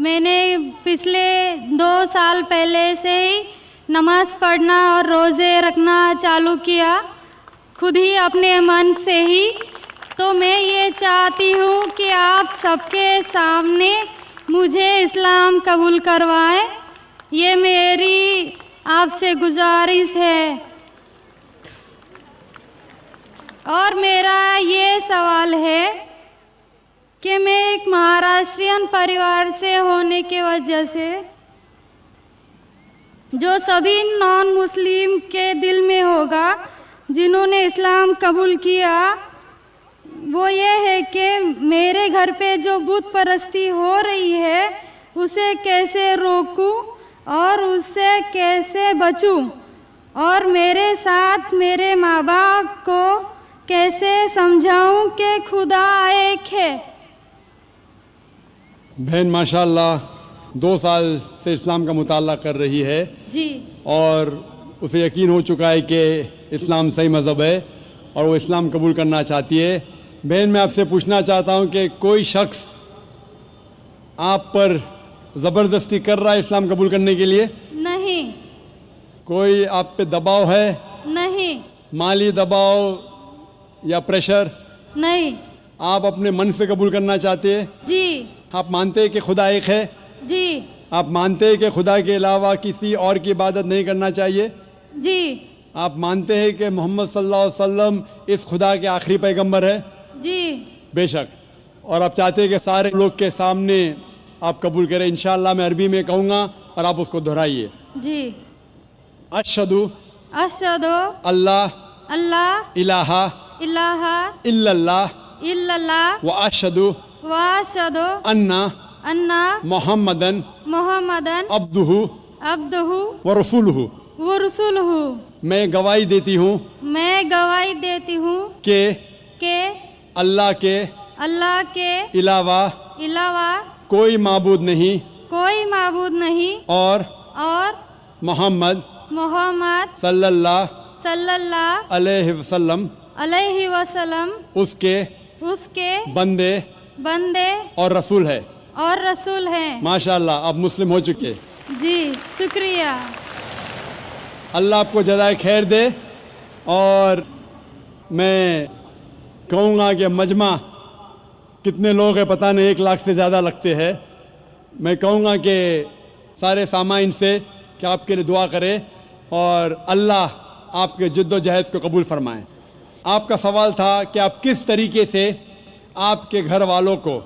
میں نے پچھلے 2 سال پہلے سے ہی نماز پڑھنا اور روزے رکھنا چالو کیا، خود ہی اپنے من سے ہی۔ تو میں یہ چاہتی ہوں کہ آپ سب کے سامنے مجھے اسلام قبول کروائیں، یہ میری آپ سے گزارش ہے۔ اور میرا یہ سوال ہے کہ میں ایک مہاراشٹرین پریوار سے ہونے کی وجہ سے جو سبھی نان مسلم کے دل میں ہوگا جنہوں نے اسلام قبول کیا، وہ یہ ہے کہ میرے گھر پہ جو بت پرستی ہو رہی ہے اسے کیسے روکوں اور اس سے کیسے بچوں، اور میرے ساتھ میرے ماں باپ کو کیسے سمجھاؤں کہ خدا ایک ہے۔ بہن ماشاءاللہ 2 سال سے اسلام کا مطالعہ کر رہی ہے جی، اور اسے یقین ہو چکا ہے کہ اسلام صحیح مذہب ہے اور وہ اسلام قبول کرنا چاہتی ہے۔ بہن میں آپ سے پوچھنا چاہتا ہوں کہ کوئی شخص آپ پر زبردستی کر رہا ہے اسلام قبول کرنے کے لیے؟ نہیں، کوئی آپ پہ دباؤ ہے؟ نہیں، مالی دباؤ یا پریشر؟ نہیں۔ آپ اپنے من سے قبول کرنا چاہتے ہیں؟ جی، آپ مانتے ہیں کہ خدا ایک ہے؟ جی، آپ مانتے ہیں کہ خدا کے علاوہ کسی اور کی عبادت نہیں کرنا چاہیے؟ جی، آپ مانتے ہیں کہ محمد صلی اللہ علیہ وسلم اس خدا کے آخری پیغمبر ہے؟ جی، بے شک۔ اور آپ چاہتے ہیں کہ سارے لوگ کے سامنے آپ قبول کریں؟ انشاءاللہ میں عربی میں کہوں گا اور آپ اس کو دہرائیے۔ جی۔ اشہدو اشہدو اللہ اللہ الہ الہ الا اللہ الا اللہ و اشہدو واشہدو انا انا محمدن محمدن عبدہ عبدہ ورسولہ۔ ورسولہ۔ میں گواہی دیتی ہوں میں گواہی دیتی ہوں کہ اللہ کے علاوہ علاوہ کوئی معبود نہیں کوئی معبود نہیں اور محمد صلی اللہ صلی اللہ علیہ وسلم علیہ وسلم اس کے بندے اور رسول ہے۔ اور رسول ہیں۔ ماشاءاللہ آپ مسلم ہو چکے۔ جی، شکریہ۔ اللہ آپ کو جزائے خیر دے۔ اور میں کہوں گا کہ مجمع کتنے لوگ ہیں پتہ نہیں، 1 لاکھ سے زیادہ لگتے ہیں۔ میں کہوں گا کہ سارے سامعین سے کہ آپ کے لیے دعا کرے اور اللہ آپ کے جد و جہد کو قبول فرمائیں۔ آپ کا سوال تھا کہ آپ کس طریقے سے آپ کے گھر والوں کو،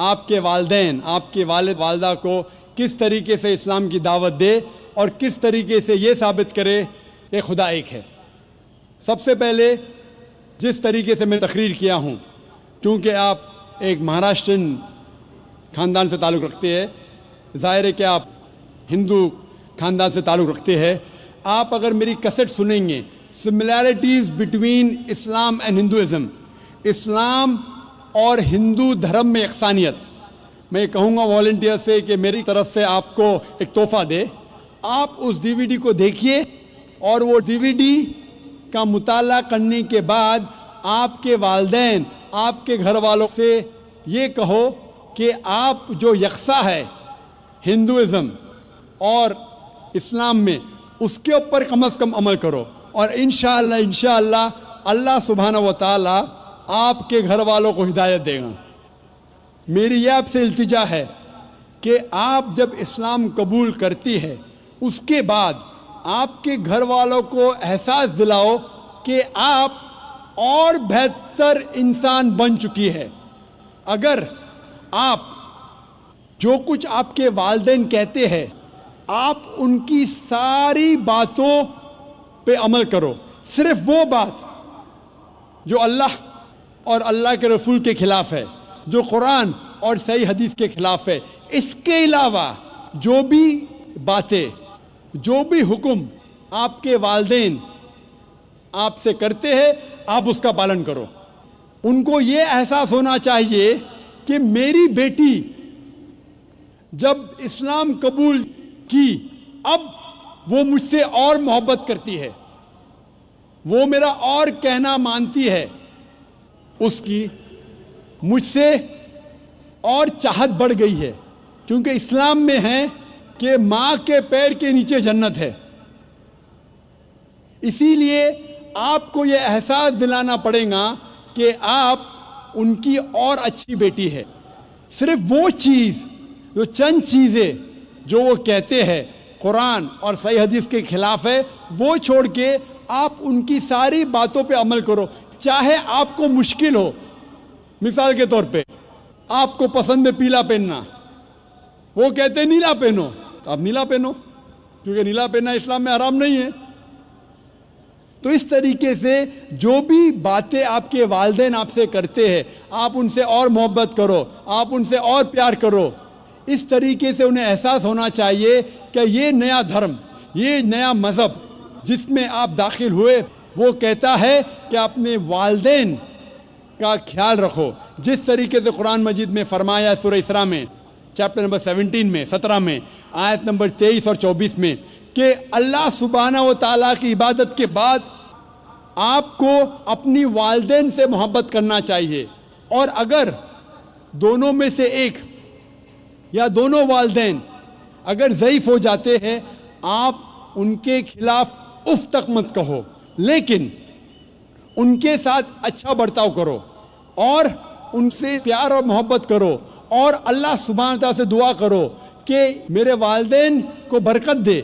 آپ کے والدین، آپ کے والد والدہ کو کس طریقے سے اسلام کی دعوت دے اور کس طریقے سے یہ ثابت کرے کہ خدا ایک ہے۔ سب سے پہلے جس طریقے سے میں تقریر کیا ہوں، کیونکہ آپ ایک مہاراشٹرین خاندان سے تعلق رکھتے ہیں، ظاہر ہے کہ آپ ہندو خاندان سے تعلق رکھتے ہیں، آپ اگر میری کیسٹ سنیں گے similarities between Islam and Hinduism, اسلام اور ہندو دھرم میں یکسانیت، میں کہوں گا والنٹیئر سے کہ میری طرف سے آپ کو ایک تحفہ دے، آپ اس ڈی وی ڈی کو دیکھیے اور وہ ڈی وی ڈی کا مطالعہ کرنے کے بعد آپ کے والدین، آپ کے گھر والوں سے یہ کہو کہ آپ جو یکساں ہے ہندوازم اور اسلام میں، اس کے اوپر کم از کم عمل کرو، اور انشاءاللہ اللہ سبحانہ و تعالی آپ کے گھر والوں کو ہدایت دے گا۔ میری یہ آپ سے التجا ہے کہ آپ جب اسلام قبول کرتی ہے اس کے بعد آپ کے گھر والوں کو احساس دلاؤ کہ آپ اور بہتر انسان بن چکی ہے۔ اگر آپ جو کچھ آپ کے والدین کہتے ہیں آپ ان کی ساری باتوں پہ عمل کرو، صرف وہ بات جو اللہ اور اللہ کے رسول کے خلاف ہے، جو قرآن اور صحیح حدیث کے خلاف ہے، اس کے علاوہ جو بھی باتیں، جو بھی حکم آپ کے والدین آپ سے کرتے ہیں آپ اس کا پالن کرو۔ ان کو یہ احساس ہونا چاہیے کہ میری بیٹی جب اسلام قبول کی اب وہ مجھ سے اور محبت کرتی ہے، وہ میرا اور کہنا مانتی ہے، اس کی مجھ سے اور چاہت بڑھ گئی ہے، کیونکہ اسلام میں ہے کہ ماں کے پیر کے نیچے جنت ہے. اسی لیے آپ کو یہ احساس دلانا پڑے گا کہ آپ ان کی اور اچھی بیٹی ہے. صرف وہ چیز جو چند چیزیں جو وہ کہتے ہیں قرآن اور صحیح حدیث کے خلاف ہے وہ چھوڑ کے آپ ان کی ساری باتوں پہ عمل کرو. چاہے آپ کو مشکل ہو. مثال کے طور پہ آپ کو پسند ہے پیلا پہننا, وہ کہتے ہیں نیلا پہنو, تو آپ نیلا پہنو, کیونکہ نیلا پہننا اسلام میں حرام نہیں ہے. تو اس طریقے سے جو بھی باتیں آپ کے والدین آپ سے کرتے ہیں آپ ان سے اور محبت کرو, آپ ان سے اور پیار کرو. اس طریقے سے انہیں احساس ہونا چاہیے کہ یہ نیا دھرم, یہ نیا مذہب جس میں آپ داخل ہوئے وہ کہتا ہے کہ اپنے والدین کا خیال رکھو. جس طریقے سے قرآن مجید میں فرمایا سورہ اسراء میں چیپٹر نمبر 17 میں آیت نمبر 23 اور 24 میں کہ اللہ سبحانہ و تعالیٰ کی عبادت کے بعد آپ کو اپنی والدین سے محبت کرنا چاہیے. اور اگر دونوں میں سے ایک یا دونوں والدین اگر ضعیف ہو جاتے ہیں آپ ان کے خلاف اف تک مت کہو, لیکن ان کے ساتھ اچھا برتاؤ کرو اور ان سے پیار اور محبت کرو اور اللہ سبحانہ تعالیٰ سے دعا کرو کہ میرے والدین کو برکت دے,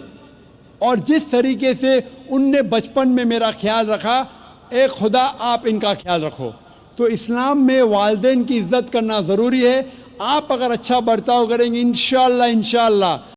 اور جس طریقے سے ان نے بچپن میں میرا خیال رکھا اے خدا آپ ان کا خیال رکھو. تو اسلام میں والدین کی عزت کرنا ضروری ہے. آپ اگر اچھا برتاؤ کریں گے انشاءاللہ